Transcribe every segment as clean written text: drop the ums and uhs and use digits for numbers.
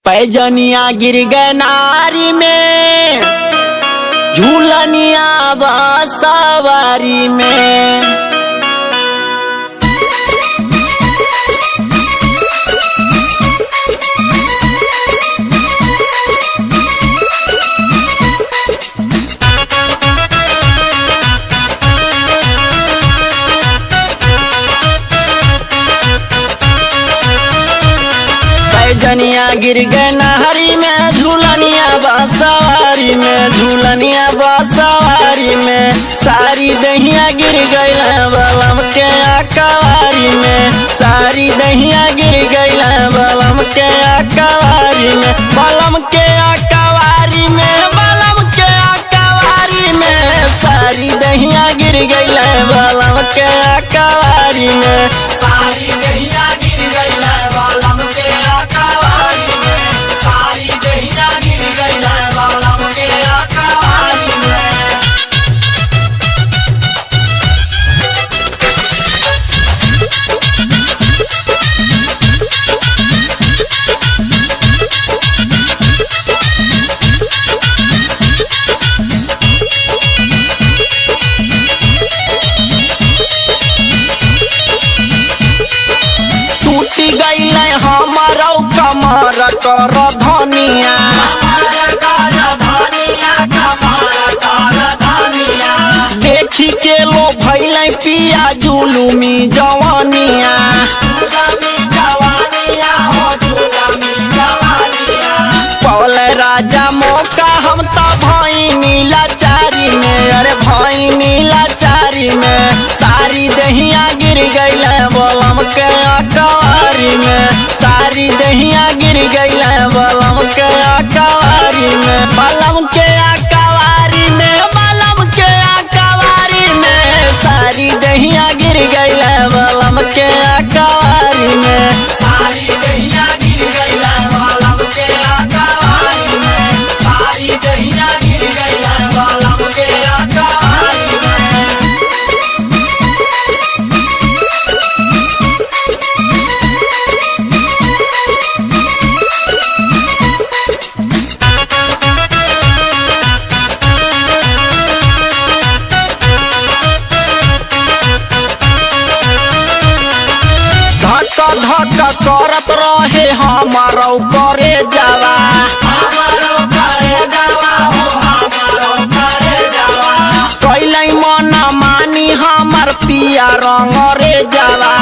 पैजनिया गिर गए नारी में, झूलनिया सवारी में। पैजनिया गिर गए नहरी में, झूलनिया सवारी में, झूलनिया सवारी में। सारी दहिया गिर गई बलम के अकवारी में, सारी दहिया गिर गई बलम के अकवारी में, बलम के अकवारी में, बलम के अकवारी में। सारी दहिया गिर गई बलम के अकवारी में, सारी दहिया गिर गई बलम के अकवारी में, सारी दहिया गिर गई बलम के अकवारी में। टूटी गई हमारा कमर कर धनिया, देखी के लो भैल पिया जुलुमी जवानिया। पौल राजा मौका हम तो भईनी लाचारी में, अरे भईनी लाचारी में। सारी दहिया गिर गई बलम के अकवारी में, सारी दहिया गिर गई बलम के अकवारी में, बलम के अकवारी में, बलम के अकवारी में। सारी दहिया गिर गई बलम के अकवारी में, सारी दहिया गिर गई बलम के अकवारी में, सारी दहिया गिर गई बलम के अकवारी में। धक धक करत रहे हमारा करे जावा, हमारो करे जावा हो, हमारो करे जावा। कैलै मन मानी हमार पिया रंग रे जावा।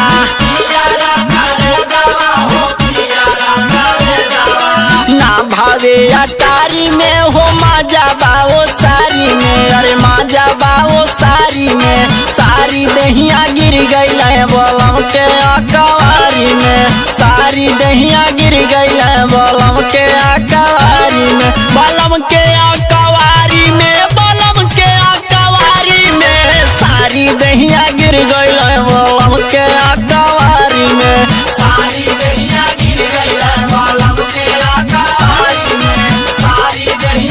पिया रंग रे जावा हो, पिया रंग रे जावा। ना भावे अटारी में हो मजा बाओ सारी में, अरे मजा बाओ सारी में। सारी दहिया गिर गई बलम के अकवारी में, सारी दहिया गिर गई बलम के अकवारी में, बलम के अकवारी में, बलम के अकवारी में। सारी दहिया गिर गई बलम के